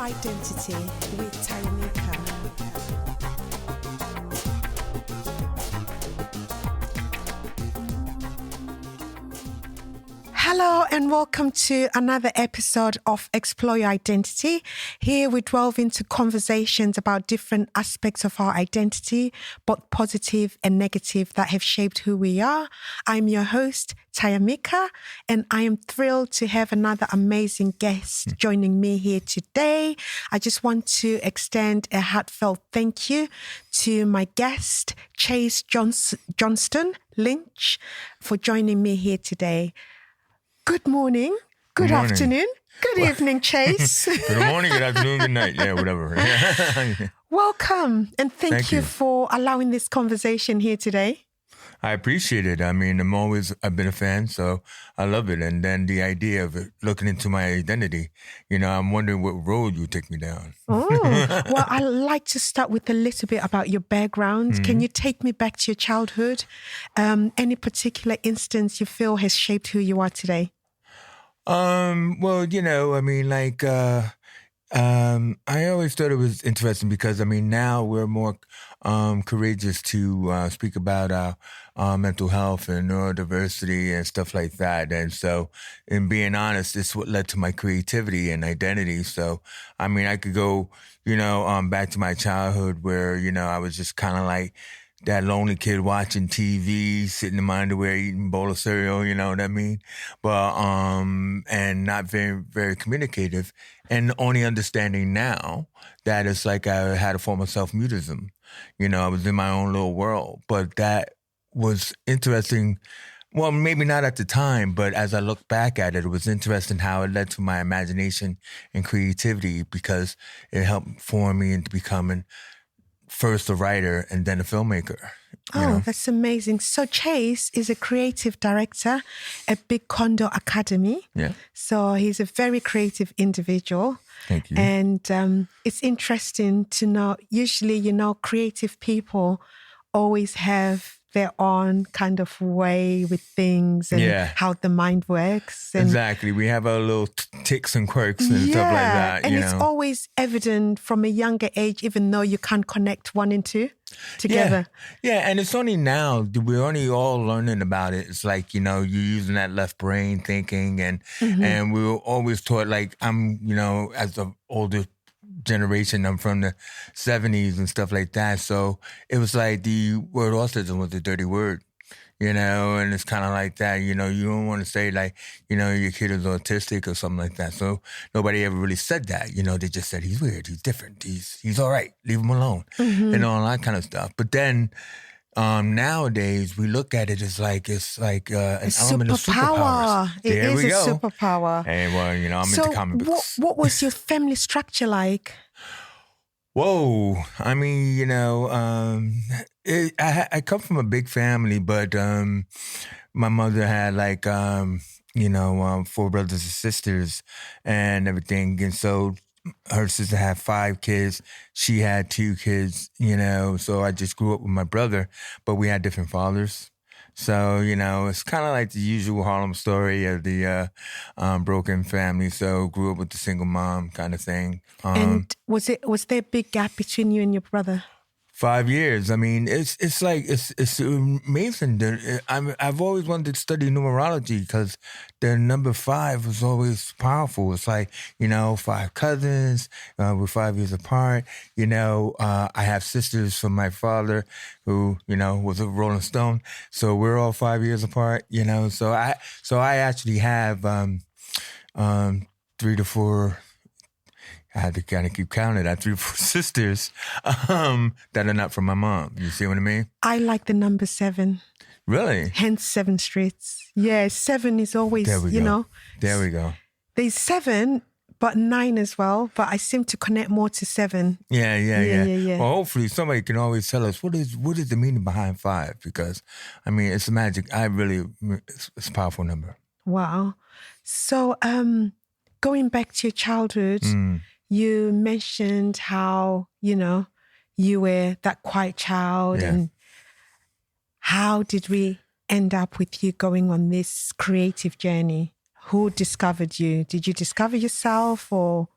Identity with Tayameaca. Hello and welcome to another episode of Explore Your Identity. Here we delve into conversations about different aspects of our identity, both positive and negative, that have shaped who we are. I'm your host, Tayameaca, and I am thrilled to have another amazing guest joining me here today. I just want to extend a heartfelt thank you to my guest, Chase Johnston-Lynch, for joining me here today. Good morning, good afternoon, good evening, Chase. Good morning, good afternoon, good night. Yeah, whatever. Welcome, and thank you for allowing this conversation here today. I appreciate it. I mean, I've been a fan, so I love it. And then the idea of it, looking into my identity, I'm wondering what road you take me down. Oh, well, I'd like to start with a little bit about your background. Mm-hmm. Can you take me back to your childhood? Any particular instance you feel has shaped who you are today? Well, I always thought it was interesting because, now we're more courageous to speak about our mental health and neurodiversity and stuff like that. And so, in being honest, it's what led to my creativity and identity. So, I could go, back to my childhood where, I was just kind of like that lonely kid watching TV, sitting in my underwear, eating a bowl of cereal, you know what I mean? But, and not very, very communicative, and only understanding now that it's like I had a form of self-mutism. I was in my own little world, but that was interesting. Well, maybe not at the time, but as I look back at it, it was interesting how it led to my imagination and creativity, because it helped form me into becoming first a writer and then a filmmaker. That's amazing. So Chase is a creative director at Big Condo Academy. Yeah. So he's a very creative individual. Thank you. And it's interesting to know, usually, creative people always have their own kind of way with things and how the mind works. And exactly. We have our little ticks and quirks and stuff like that. And it's always evident from a younger age, even though you can't connect one and two together. Yeah, and it's only now, we're only all learning about it. It's like, you're using that left brain thinking, and we were always taught, like, I'm, as the older generation, I'm from the 70s and stuff like that. So it was like the word autism was a dirty word, and it's kind of like that. You don't want to say like, your kid is autistic or something like that. So nobody ever really said that. They just said he's weird, he's different, he's all right, leave him alone, and all that kind of stuff. But then nowadays we look at it as like an element of superpowers. It is a superpower. Hey, well, I'm into comic books. What was your family structure like? Whoa, I come from a big family, but my mother had like 4 brothers and sisters and everything, and so her sister had 5 kids. She had 2 kids, so I just grew up with my brother, but we had different fathers. So, it's kind of like the usual Harlem story of the broken family. So grew up with the single mom kind of thing. And was there a big gap between you and your brother? 5 years. It's amazing. I've always wanted to study numerology because the number 5 was always powerful. It's like, 5 cousins, we're 5 years apart. I have sisters from my father who, was a Rolling Stone. So we're all 5 years apart, So I actually have 3 to 4. I had to kind of keep counting. I have 3 or 4 sisters that are not from my mom. You see what I mean? I like the number 7. Really? Hence 7 streets. Yeah, 7 is always, There we go. There's 7, but 9 as well. But I seem to connect more to 7. Yeah. Well, hopefully somebody can always tell us what is the meaning behind 5, because, it's magic. It's a powerful number. Wow. So going back to your childhood, you mentioned how, you were that quiet child. Yeah. And how did we end up with you going on this creative journey? Who discovered you? Did you discover yourself or?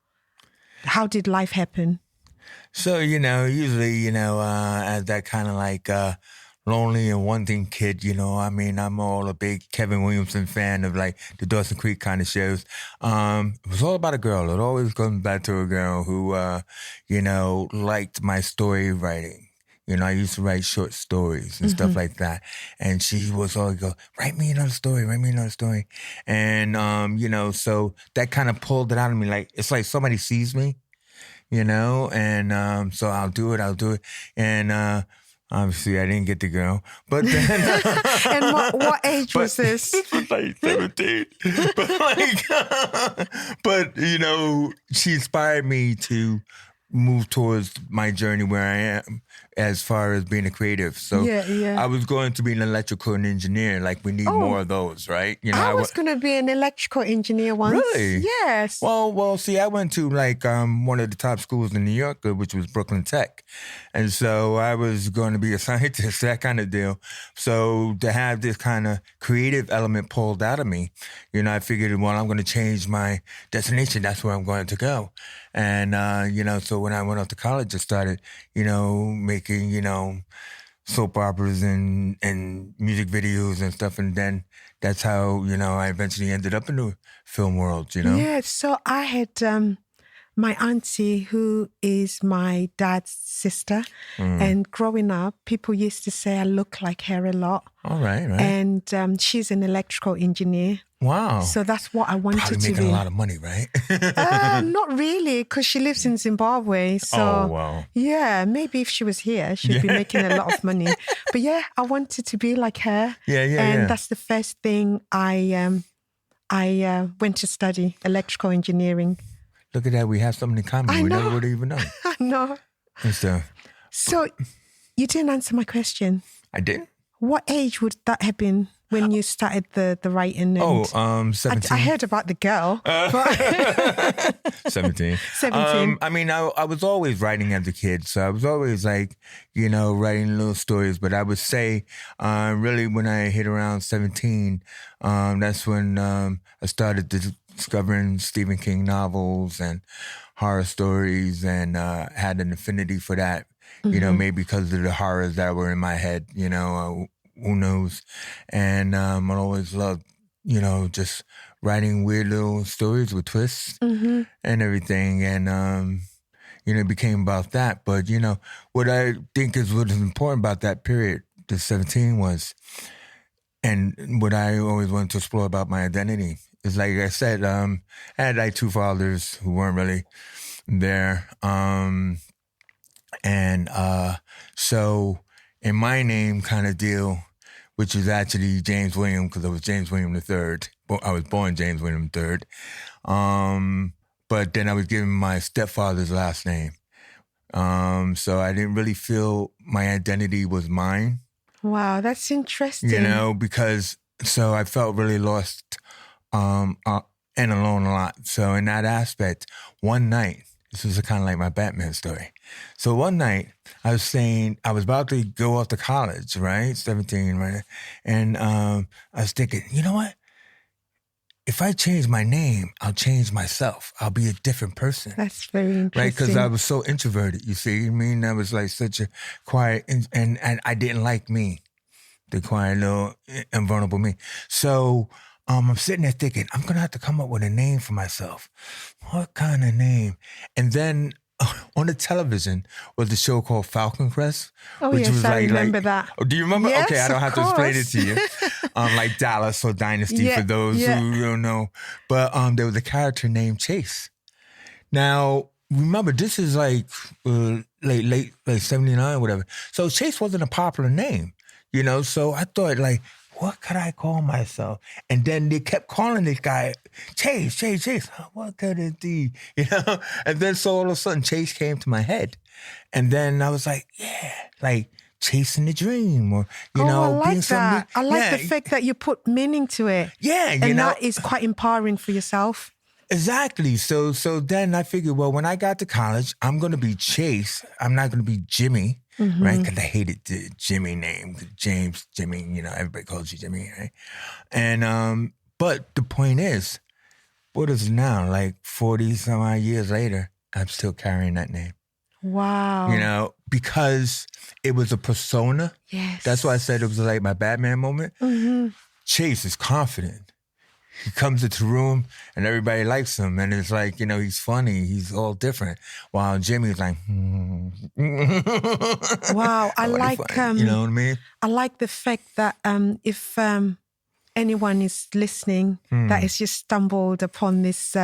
How did life happen? So, usually, as that kind of like lonely and wanting kid, I mean, I'm all a big Kevin Williamson fan of like the Dawson Creek kind of shows. It was all about a girl. It always comes back to a girl who, liked my story writing. I used to write short stories and stuff like that. And she was always go, write me another story. And, so that kind of pulled it out of me. Like, it's like somebody sees me, and so I'll do it. And obviously I didn't get the girl. But then... And what age was this? This was like 17. But she inspired me to move towards my journey where I am as far as being a creative. So yeah. I was going to be an electrical engineer. Like, we need more of those, right? I was going to be an electrical engineer once. Really? Yes. Well, see, I went to like one of the top schools in New York, which was Brooklyn Tech. And so I was going to be a scientist, that kind of deal. So to have this kind of creative element pulled out of me, I figured, well, I'm going to change my destination. That's where I'm going to go. And, so when I went off to college, I started, making, soap operas and music videos and stuff. And then that's how, I eventually ended up in the film world, Yeah, so I had my auntie, who is my dad's sister. And growing up, people used to say I look like her a lot. All right. And she's an electrical engineer. Wow. So that's what I wanted Probably to making be. a lot of money, right? Not really, because she lives in Zimbabwe. So, oh, wow. Yeah, maybe if she was here, she'd be making a lot of money. But yeah, I wanted to be like her. And that's the first thing I went to study, electrical engineering. Look at that. We have something in common. We never would have even known. I know. So you didn't answer my question. I didn't? What age would that have been when you started the writing? And 17. I heard about the girl. 17. 17. I mean, I was always writing as a kid. So I was always like, writing little stories. But I would say really when I hit around 17, that's when I started discovering Stephen King novels and horror stories and had an affinity for that. Maybe because of the horrors that were in my head, who knows? And I always loved, just writing weird little stories with twists and everything. And, it became about that. But, what I think was important about that period, the 17 was, and what I always wanted to explore about my identity is, like I said, I had like two fathers who weren't really there. And so in my name kind of deal, which is actually James William, because I was James William III. I was born James William III. But then I was given my stepfather's last name. So I didn't really feel my identity was mine. Wow, that's interesting. Because so I felt really lost and alone a lot. So in that aspect, one night, this was kind of like my Batman story. So one night, I was about to go off to college, right? 17, right? And I was thinking, you know what? If I change my name, I'll change myself. I'll be a different person. That's very interesting. Right? Because I was so introverted, you see. I mean, I was like such a quiet, and I didn't like me, the quiet little invulnerable me. So I'm sitting there thinking, I'm going to have to come up with a name for myself. What kind of name? And then on the television was a show called Falcon Crest. Oh, which yes, was I remember that. Oh, do you remember? Yes, okay, I don't have to explain it to you. you. Like Dallas or Dynasty for those who don't know. But there was a character named Chase. Now, remember, this is like late 79, whatever. So Chase wasn't a popular name, So I thought, like, what could I call myself? And then they kept calling this guy Chase. What could it be? And then so all of a sudden Chase came to my head. And then I was like, yeah, like chasing the dream or, I like being something. that. I like the fact that you put meaning to it. Yeah, and that is quite empowering for yourself. Exactly. So then I figured, well, when I got to college, I'm going to be Chase. I'm not going to be Jimmy. Right? Because I hated the Jimmy name. James, Jimmy, everybody calls you Jimmy, right? And, but the point is, what is it now? Like 40 some odd years later, I'm still carrying that name. Wow. You know, because it was a persona. Yes. That's why I said it was like my Batman moment. Mm-hmm. Chase is confident. He comes into the room and everybody likes him. And it's like, you know, he's funny. He's all different. While Jimmy's like, Wow. I like, you know what I mean? I like the fact that if anyone is listening that has just stumbled upon this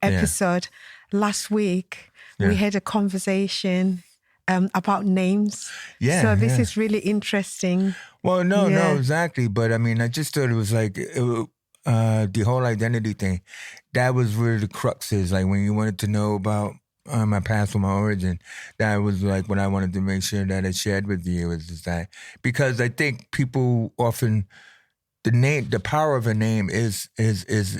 episode, last week we had a conversation about names. Yeah. So this is really interesting. Well, no, exactly. But I mean, I just thought it was like the whole identity thing. That was where the crux is. Like when you wanted to know about my past or my origin, that was like what I wanted to make sure that I shared with you is just that. Because I think people often, the power of a name is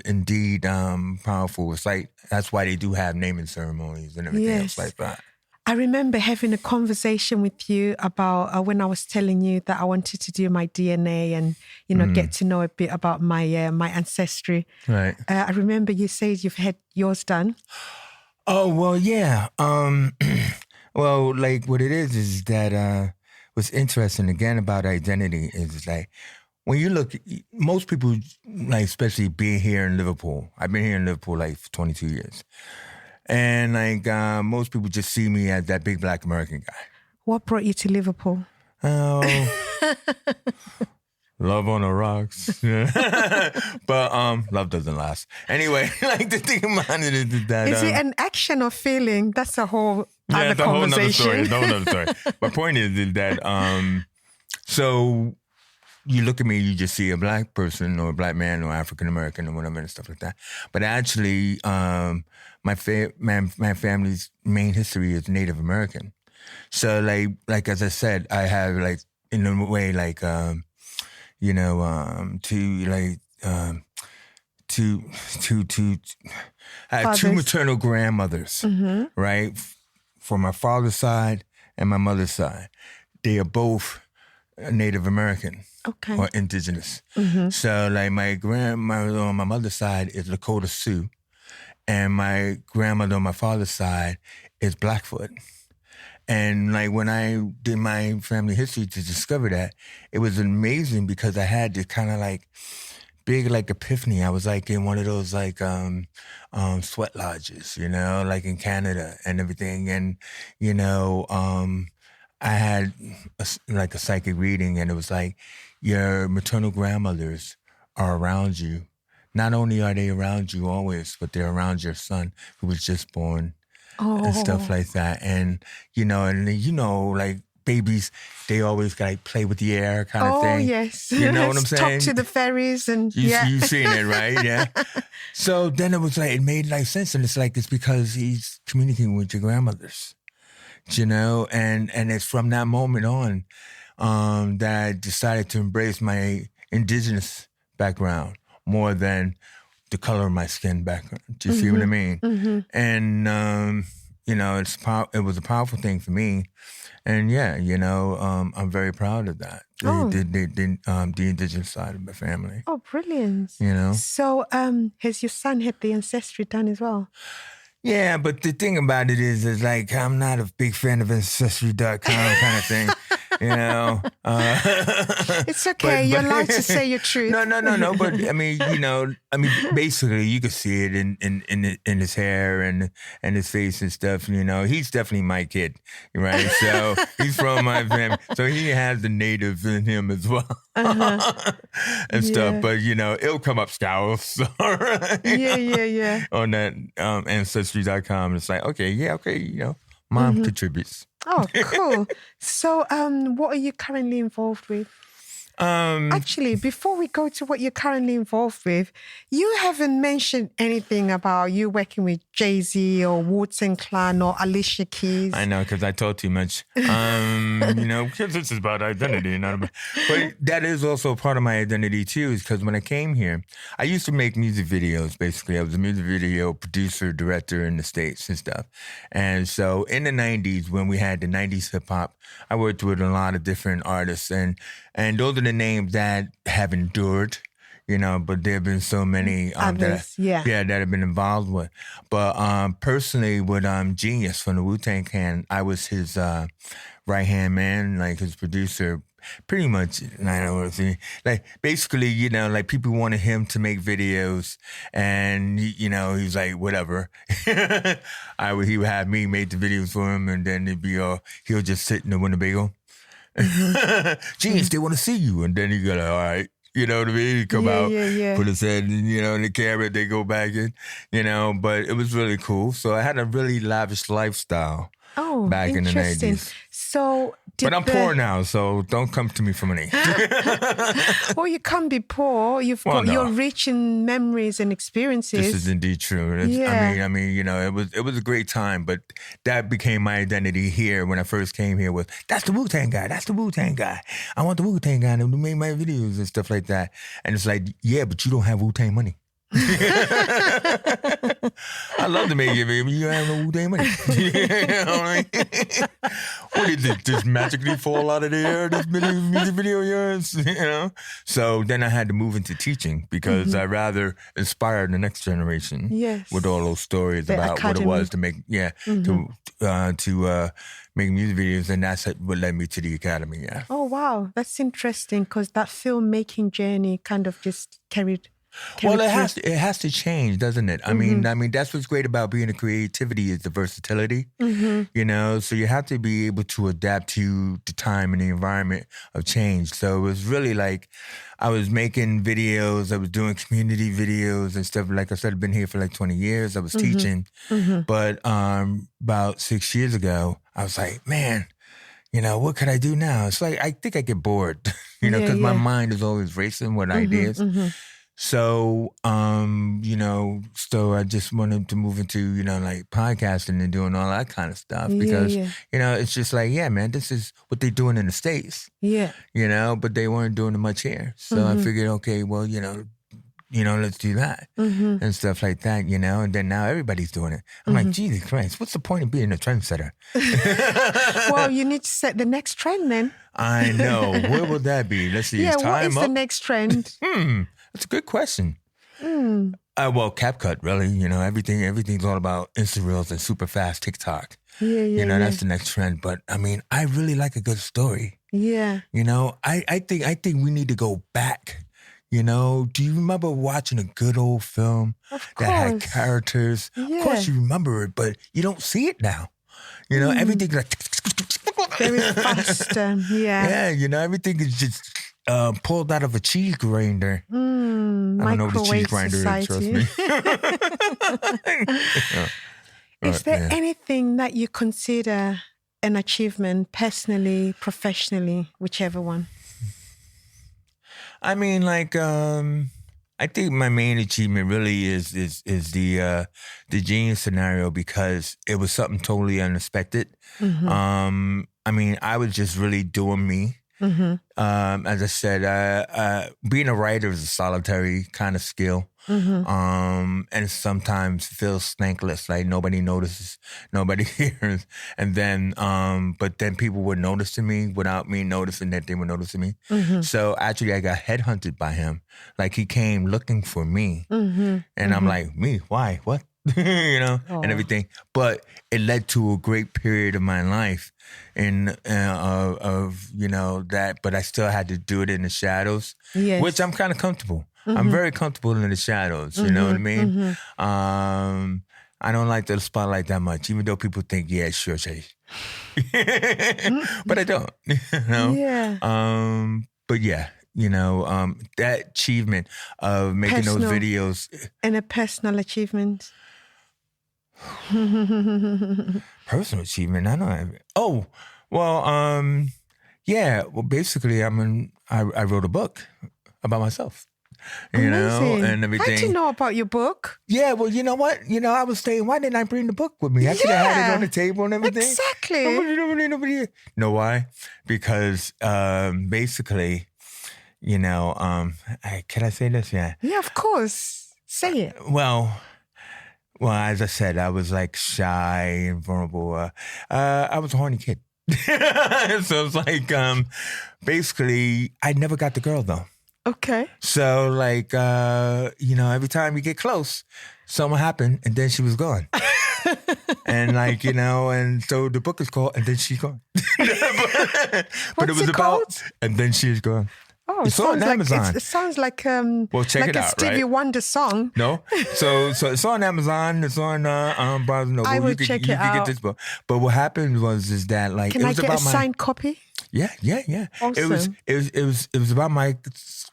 indeed powerful. It's like, that's why they do have naming ceremonies and everything else like that. I remember having a conversation with you about when I was telling you that I wanted to do my DNA and, you know, get to know a bit about my my ancestry. Right. I remember you said you've had yours done. Oh, well, yeah. Well, like what it is that what's interesting again about identity is like when you look, most people, like especially being here in Liverpool, I've been here in Liverpool like for 22 years. And like most people just see me as that big black American guy. What brought you to Liverpool? Oh, love on the rocks. But love doesn't last. Anyway, like the thing about it is that... Is it an action or feeling? That's a whole other conversation. It's a whole nother story. My point is that, so you look at me, you just see a black person or a black man or African American or whatever and stuff like that. But actually, my family's main history is Native American. So like as I said, I have like in a way like you know I have two maternal grandmothers, right, from my father's side and my mother's side. They are both Native American. Okay. Or indigenous. So like my grandmother on my mother's side is Lakota Sioux, and my grandmother on my father's side is Blackfoot. And like when I did my family history to discover that, it was amazing because I had this kind of like big like epiphany. I was like in one of those like sweat lodges, you know, like in Canada and everything. And, you know, I had like a psychic reading and it was like, your maternal grandmothers are around you. Not only are they around you always, but they're around your son who was just born and stuff like that. And, you know, like babies, they always like play with the air kind of thing. Oh, yes. You know what I'm saying? Talk to the fairies and You've seen it, right? Yeah. So then it was like, it made like sense. And it's like, it's because he's communicating with your grandmothers, you know? And it's from that moment on, that I decided to embrace my indigenous background more than the color of my skin background. Do you see what I mean? And, you know, it was a powerful thing for me. And yeah, you know, I'm very proud of that. The indigenous side of my family. Oh, brilliant. You know? So has your son had the ancestry done as well? Yeah, but the thing about it is like, I'm not a big fan of Ancestry.com kind of thing. You know, it's okay. You're allowed to say your truth. No. But I mean, you know, basically, you can see it in his hair and his face and stuff. You know, he's definitely my kid, right? So he's from my family, so he has the native in him as well, and stuff. But you know, it'll come up scowls. Yeah. On that Ancestry.com, it's like, okay, you know, mom contributes. Oh, cool. So what are you currently involved with? Actually, before we go to what you're currently involved with, you haven't mentioned anything about you working with Jay-Z or Wu-Tang Clan or Alicia Keys. I know, because I talk too much. You know, because this is about identity. But that is also part of my identity, too, is because when I came here, I used to make music videos, basically. I was a music video producer, director in the States and stuff. And so in the 90s, when we had the 90s hip-hop, I worked with a lot of different artists. And those are the names that have endured, but there have been so many Others, that I've been involved with. But personally, with Genius from the Wu-Tang Clan, I was his right-hand man, like his producer. Pretty much, I don't want to say, like basically, like people wanted him to make videos, and he's like, whatever. He would have me make the videos for him, and then it'd be he'll just sit in the Winnebago. Genius, they want to see you, and then he go like, all right. You know what I mean? He come out, put his head, in the camera, they go back in, but it was really cool. So I had a really lavish lifestyle back in the 90s. So, but I'm poor now, so don't come to me for money. Well, you can't be poor. You're rich in memories and experiences. This is indeed true. I mean, it was a great time, but that became my identity here when I first came here. Was that's the Wu-Tang guy? That's the Wu-Tang guy. I want the Wu-Tang guy to make my videos and stuff like that. And it's like, yeah, but you don't have Wu-Tang money. I love to make it, baby. You have no Wu-Tang money. What is it? Just magically fall out of the air? This music video of yours? So then I had to move into teaching because I rather inspire the next generation with all those stories about what it was to make to make music videos, and that's what led me to the academy. Yeah. Oh wow, that's interesting because that filmmaking journey kind of just carried. Well, it has to change, doesn't it? I mean, that's what's great about being a creativity is the versatility. So you have to be able to adapt to the time and the environment of change. So it was really like I was making videos, I was doing community videos and stuff. Like I said, I've been here for like 20 years. I was teaching, but about 6 years ago, I was like, man, what could I do now? It's like I think I get bored, because my mind is always racing with ideas. So, so I just wanted to move into, like podcasting and doing all that kind of stuff because, it's just like, yeah, man, this is what they're doing in the States. Yeah. But they weren't doing it much here. So I figured, okay, well, let's do that and stuff like that, and then now everybody's doing it. I'm like, Jesus Christ, what's the point of being a trendsetter? Well, you need to set the next trend then. I know. Where will that be? Let's see. What is the next trend? That's a good question. Well, CapCut, really. Everything's all about Insta Reels and super fast TikTok. That's the next trend. But I mean, I really like a good story. Yeah. I think we need to go back. Do you remember watching a good old film that had characters? Yeah. Of course you remember it, but you don't see it now. Everything's like very fast. Yeah, everything is just pulled out of a cheese grinder. I don't know what a cheese grinder is, trust me. Is there anything that you consider an achievement personally, professionally, whichever one? I mean, like, I think my main achievement really is the Genius scenario because it was something totally unexpected. I mean, I was just really doing me. As I said, being a writer is a solitary kind of skill. And sometimes feels thankless, like nobody notices, nobody hears. And then, but then people were noticing me without me noticing that they were noticing me. So actually I got headhunted by him. Like he came looking for me. And I'm like, me? Why? What? And everything. But it led to a great period of my life that, but I still had to do it in the shadows, which I'm kind of comfortable. I'm very comfortable in the shadows, you know what I mean? I don't like the spotlight that much, even though people think, yeah, sure, Chase. But I don't, But yeah, that achievement of making those videos. And a personal achievement. Personal achievement, I don't have it. Oh, well, well, basically, I wrote a book about myself. Amazing. And everything. How do you know about your book? Yeah, well, you know what? I was saying, why didn't I bring the book with me? I could have had it on the table and everything. Exactly. You know why? Because basically, can I say this? Yeah. Yeah, of course. Say it. Well, as I said, I was like shy and vulnerable. I was a horny kid. So it's like, basically, I never got the girl though. Okay. So like, every time we get close, something happened and then she was gone. And like, and so the book is called And Then She's Gone. but it was about And Then She's Gone. Oh, it's on Amazon. It sounds like well, check like it a out, Stevie right? Wonder song. No, so it's on Amazon. It's on Barnes & Noble. I will check it out. You can get this book. But what happened is that like can it was I get about a signed copy? Yeah. Awesome. It was about my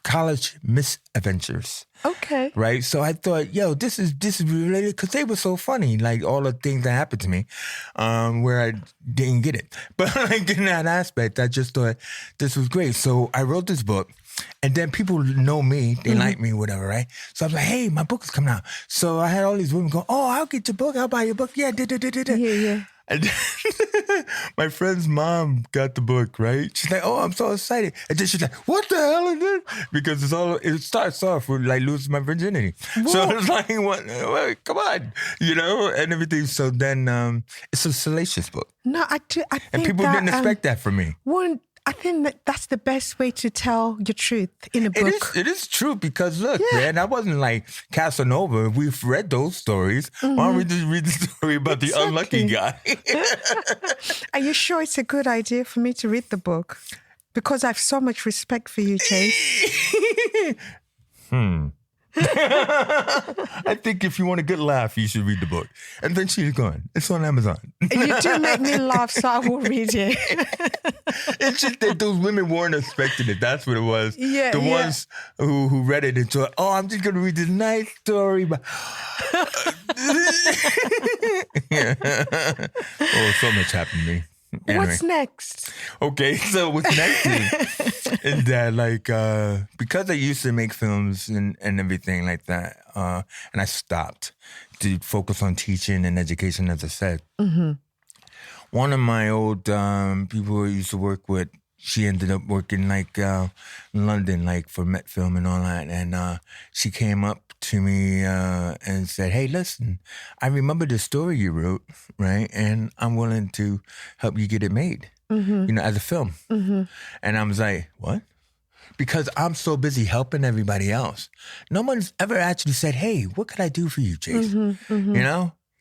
college misadventures. Okay. Right. So I thought, this is related because they were so funny. Like all the things that happened to me, where I didn't get it. But like in that aspect, I just thought this was great. So I wrote this book. And then people know me, they like me, whatever, right? So I was like, hey, my book is coming out. So I had all these women go, oh, I'll get your book, I'll buy your book. Yeah, Yeah. And then my friend's mom got the book, right? She's like, oh, I'm so excited. And then she's like, what the hell is this? Because it starts off with like losing my virginity. Whoa. So it's like, what, come on, and everything. So then it's a salacious book. No, I think and people didn't expect that from me. I think that's the best way to tell your truth in a book. It is true because look, man, I wasn't like Casanova. We've read those stories. Why don't we just read the story about the unlucky guy? Are you sure it's a good idea for me to read the book? Because I have so much respect for you, Chase. I think if you want a good laugh, you should read the book. And Then She's Gone. It's on Amazon. You do make me laugh, so I will read it. It's just that those women weren't expecting it. That's what it was. Yeah, the ones who read it and thought, oh, I'm just going to read this nice story. But oh, so much happened to me. Anyway. What's next? Okay, so what's next is that like because I used to make films and everything like that, and I stopped to focus on teaching and education, as I said. Mm-hmm. One of my old people I used to work with, she ended up working like in London, like for Met Film and all that, and she came up to me and said, hey, listen, I remember the story you wrote, right? And I'm willing to help you get it made, as a film. Mm-hmm. And I was like, what? Because I'm so busy helping everybody else. No one's ever actually said, hey, what could I do for you, Chase?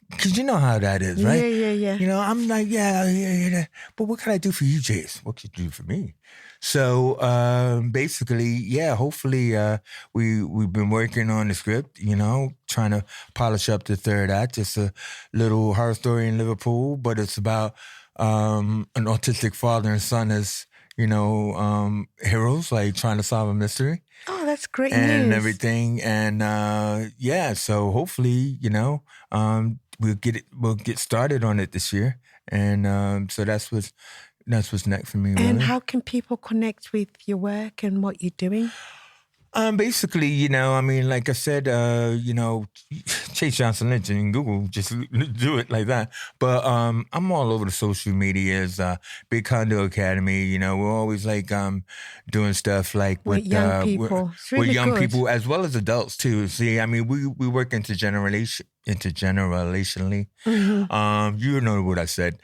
Because you know how that is, right? Yeah. I'm like, yeah. But what can I do for you, Chase? What could you do for me? So basically, hopefully we've been working on the script, trying to polish up the third act. It's a little horror story in Liverpool, but it's about an autistic father and son as, heroes, like trying to solve a mystery. Oh, that's great news. And everything. And so hopefully, we'll get started on it this year. And so that's what's next for me. Really. And how can people connect with your work and what you're doing? Basically, like I said, Chase Johnston-Lynch in Google, just do it like that. But I'm all over the social medias, Big Condo Academy, we're always like doing stuff like with young people. Really with young good. people as well as adults too. See, we work intergenerationally. You know what I said.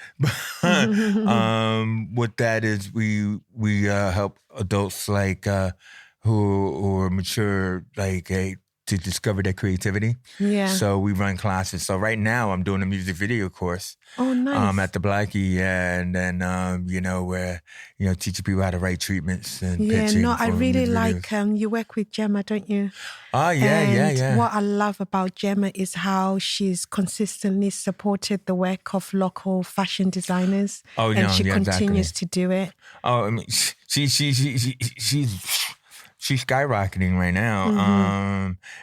What that is, we help adults like who are mature, like to discover their creativity. Yeah. So we run classes. So right now I'm doing a music video course. Oh, nice. At the Blackie, and then where teaching people how to write treatments and pitching. Yeah, no, I really like videos. you work with Gemma, don't you? Oh yeah, And what I love about Gemma is how she's consistently supported the work of local fashion designers. Oh, and she exactly. continues to do it. Oh, I mean, she's skyrocketing right now,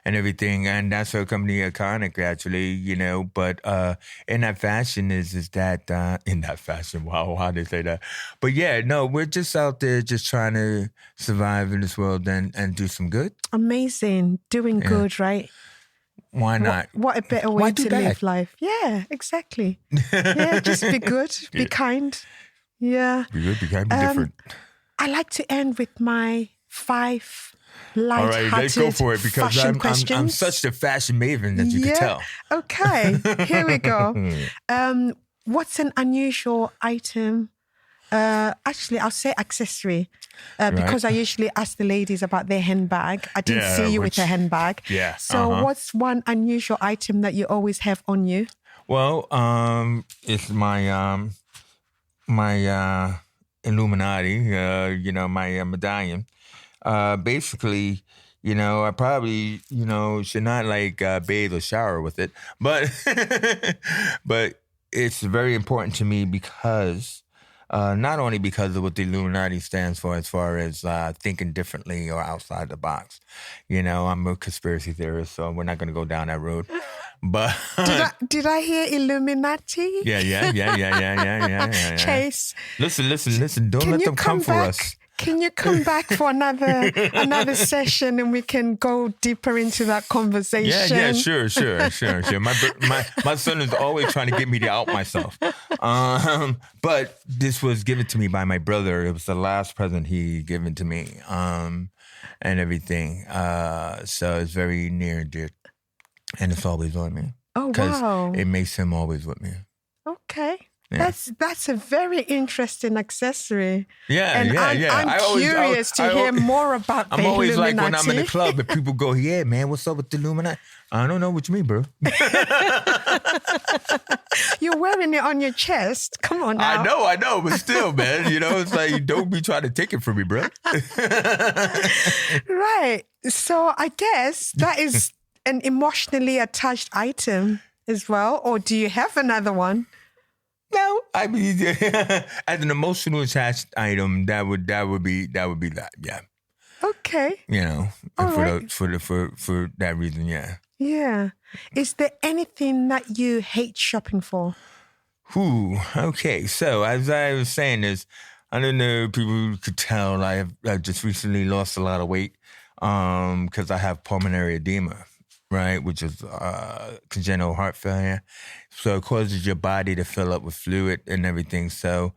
and everything, and that's her company, Iconic, actually, But in that fashion is that in that fashion? Wow, how they say that? But yeah, no, we're just out there, just trying to survive in this world and do some good. Amazing, doing good, right? Why not? What a better way to live life? Yeah, exactly. Yeah, just be good, be kind. Yeah, be good, be kind, be different. I like to end with my 5 light-hearted all right, let's go for it because I'm such a fashion maven that you can tell. Okay, here we go. What's an unusual item Actually, I'll say accessory because I usually ask the ladies about their handbag. I didn't see you with a handbag. Yeah. So what's one unusual item that you always have on you? Well, it's my my Illuminati, my medallion. Basically, I probably, should not bathe or shower with it, but but it's very important to me because not only because of what the Illuminati stands for as far as thinking differently or outside the box. I'm a conspiracy theorist, so we're not going to go down that road. But did I hear Illuminati? Yeah. Chase, listen. Don't let them come for us. Can you come back for another session and we can go deeper into that conversation? Yeah, sure. My son is always trying to get me to out myself. But this was given to me by my brother. It was the last present he given to me, and everything. So it's very near and dear, and it's always on me. Oh, wow. Because it makes him always with me. Okay. Yeah. That's a very interesting accessory. Yeah, and I'm curious to hear more about the Illuminati. I'm always like when I'm in the club and people go, "Yeah, man, what's up with the Illuminati?" I don't know what you mean, bro. You're wearing it on your chest. Come on now. I know, but still, man, it's like don't be trying to take it from me, bro. Right. So I guess that is an emotionally attached item as well, or do you have another one? No, I mean, as an emotional attached item, that would be that. Yeah. Okay. For that reason, yeah. Yeah. Is there anything that you hate shopping for? Okay. So as I was saying this, I don't know if people could tell I just recently lost a lot of weight because I have pulmonary edema. Right, which is congenital heart failure. So it causes your body to fill up with fluid and everything. So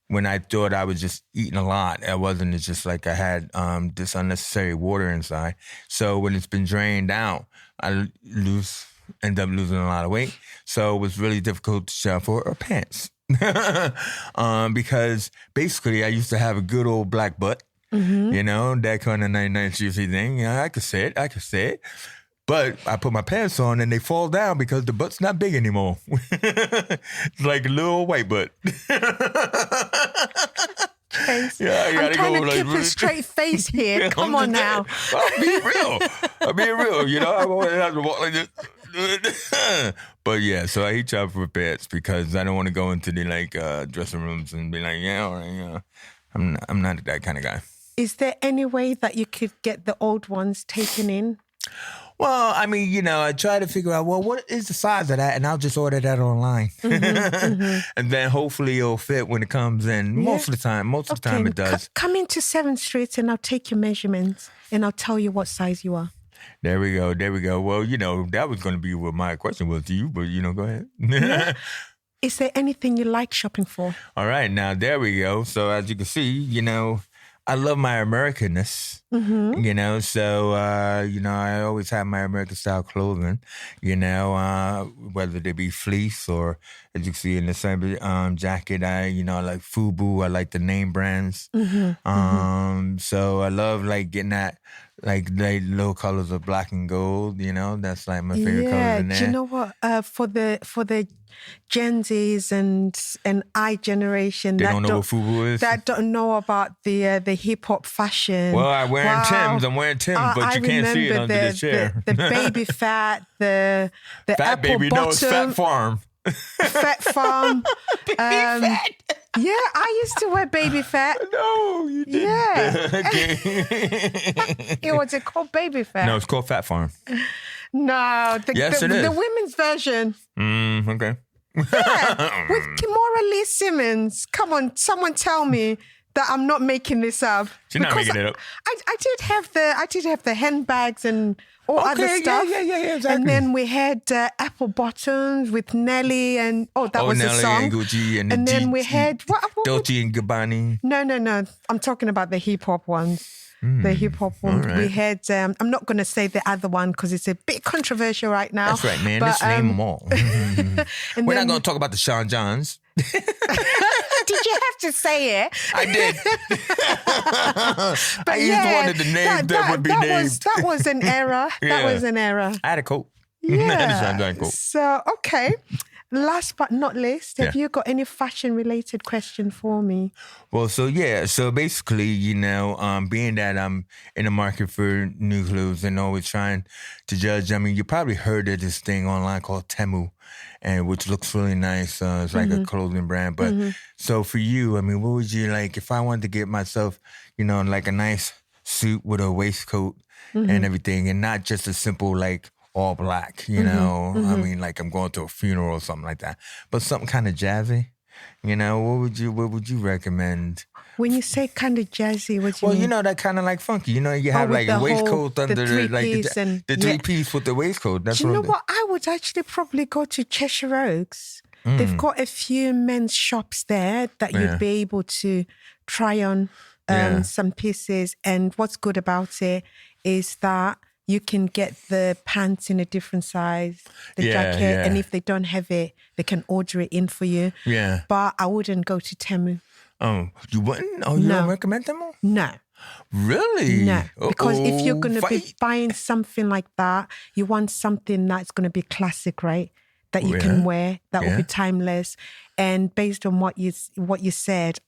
when I thought I was just eating a lot, it wasn't. It's just like I had this unnecessary water inside. So when it's been drained out, I end up losing a lot of weight. So it was really difficult to shop for pants. Because basically I used to have a good old black butt, that kind of nice juicy thing. Yeah, I could say it. But I put my pants on and they fall down because the butt's not big anymore. It's like a little white butt. Chase, yeah, I'm trying to keep a straight face here. Come on now. I'm being real. I won't have to walk like this. But yeah, so I hate shopping for pants because I don't want to go into the dressing rooms and be like, yeah, all right, I'm not that kind of guy. Is there any way that you could get the old ones taken in? Well, I mean, I try to figure out, what is the size of that? And I'll just order that online. And then hopefully it'll fit when it comes in. Yeah. Most of the time it does. Come into 7th Street and I'll take your measurements and I'll tell you what size you are. There we go. Well, that was going to be what my question was to you, but, go ahead. Yeah. Is there anything you like shopping for? All right. Now, there we go. So as you can see, I love my Americanness, so, I always have my American style clothing, whether they be fleece or, as you can see in the same jacket, I like FUBU, I like the name brands. So I love getting that, the little colors of black and gold, that's my favorite colors in there. Do you know what? For the Gen Zs and I generation, they don't know what FUBU is. That don't know about the hip hop fashion. Well, I'm wearing Timbs, but you can't see it under the chair. The baby fat, the fat apple baby, bottom. No, it's Fat Farm. Fat Farm. Baby fat. Yeah, I used to wear baby fat. No, you didn't. Yeah. Was it called baby fat? No, it's called Fat Farm. No, it is. The women's version. Okay. Yeah, with Kimora Lee Simmons. Come on, someone tell me that I'm not making this up. She's not making it up. I did have the handbags and all other stuff. Yeah, exactly. And then we had apple bottoms with Nelly and that was Nelly a song. And Gucci and then we had Dolce and Gabbana. No. I'm talking about the hip hop ones. The hip hop one. Right. We had, I'm not going to say the other one because it's a bit controversial right now. That's right, man. Let's name them all. We're not going to talk about the Sean Johns. did you have to say it? I did. I used one of the names that would be named. That was an error. That was an error. I had a coat. Yeah. So, okay. Last but not least, have you got any fashion-related question for me? Well, so basically, being that I'm in the market for new clothes and always trying to judge, I mean, you probably heard of this thing online called Temu, and which looks really nice. It's like a clothing brand. But so for you, I mean, what would you like if I wanted to get myself, like a nice suit with a waistcoat and everything, and not just a simple like all black, I mean, like I'm going to a funeral or something like that, but something kind of jazzy, what would you recommend? When you say kind of jazzy, what do you mean? That kind of like funky, you have like a waistcoat under the three-piece with the waistcoat. That's what I would actually probably go to Cheshire Oaks. They've got a few men's shops there that you'd be able to try on some pieces. And what's good about it is that you can get the pants in a different size, the jacket, and if they don't have it, they can order it in for you. Yeah. But I wouldn't go to Temu. Oh, you wouldn't? Oh, you don't recommend Temu? No. Really? No. Because if you're going to be buying something like that, you want something that's going to be classic, right? That you can wear, that will be timeless. And based on what you said,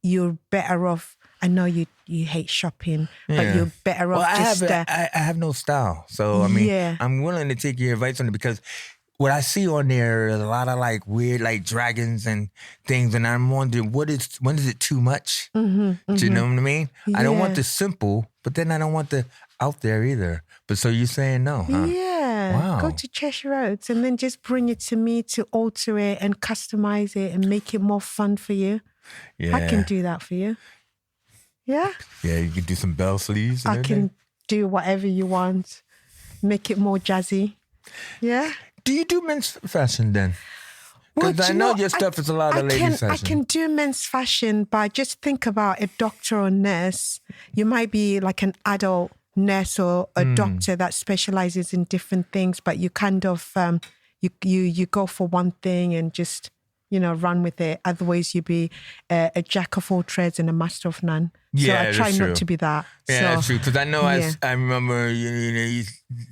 you're better off. I know you hate shopping, but you're better off I have no style. So, I mean, I'm willing to take your advice on it because what I see on there is a lot of like weird like dragons and things. And I'm wondering, when is it too much? Do you know what I mean? I don't want the simple, but then I don't want the out there either. But so you're saying no, huh? Yeah. Wow. Go to Cheshire Oaks and then just bring it to me to alter it and customize it and make it more fun for you. Yeah. I can do that for you. Yeah? Yeah, you can do some bell sleeves. I can do whatever you want. Make it more jazzy. Yeah? Do you do men's fashion then? Because I know your stuff is a lot of ladies' fashion. I can do men's fashion, but just think about a doctor or nurse. You might be like an adult nurse or a doctor that specializes in different things, but you kind of, you go for one thing and just, run with it. Otherwise, you'd be a jack of all trades and a master of none. Yeah, so I try not to be that. Yeah, that's true. Because I know I remember you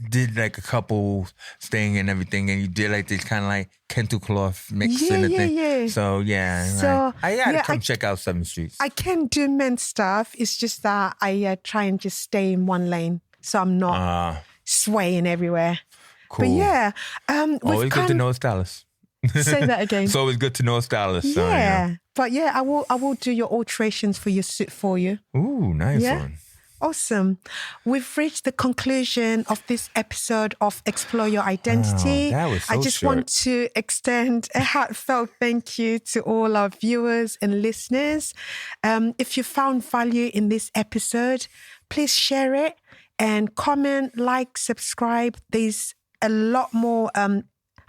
did like a couple thing and everything, and you did like this kind of like Kento cloth mix and thing. Yeah. So I gotta come check out 7th Street. I can do men's stuff. It's just that I try and just stay in one lane, so I'm not swaying everywhere. Cool. But yeah, always good to know a stylist. Say that again. It's always good to know a stylist. Yeah. But yeah, I will do your alterations for your suit for you. Ooh, nice one. Awesome. We've reached the conclusion of this episode of Explore Your Identity. That was so I just want to extend a heartfelt thank you to all our viewers and listeners. If you found value in this episode, please share it and comment, like, subscribe. There's a lot more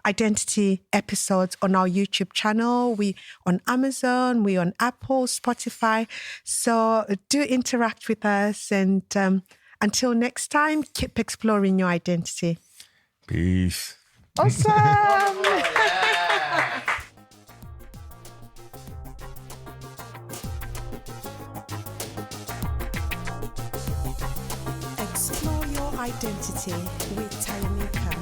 identity episodes on our YouTube channel. We on Amazon, we on Apple, Spotify. So do interact with us. And until next time, keep exploring your identity. Peace. Awesome. Explore your identity with Tayameaca.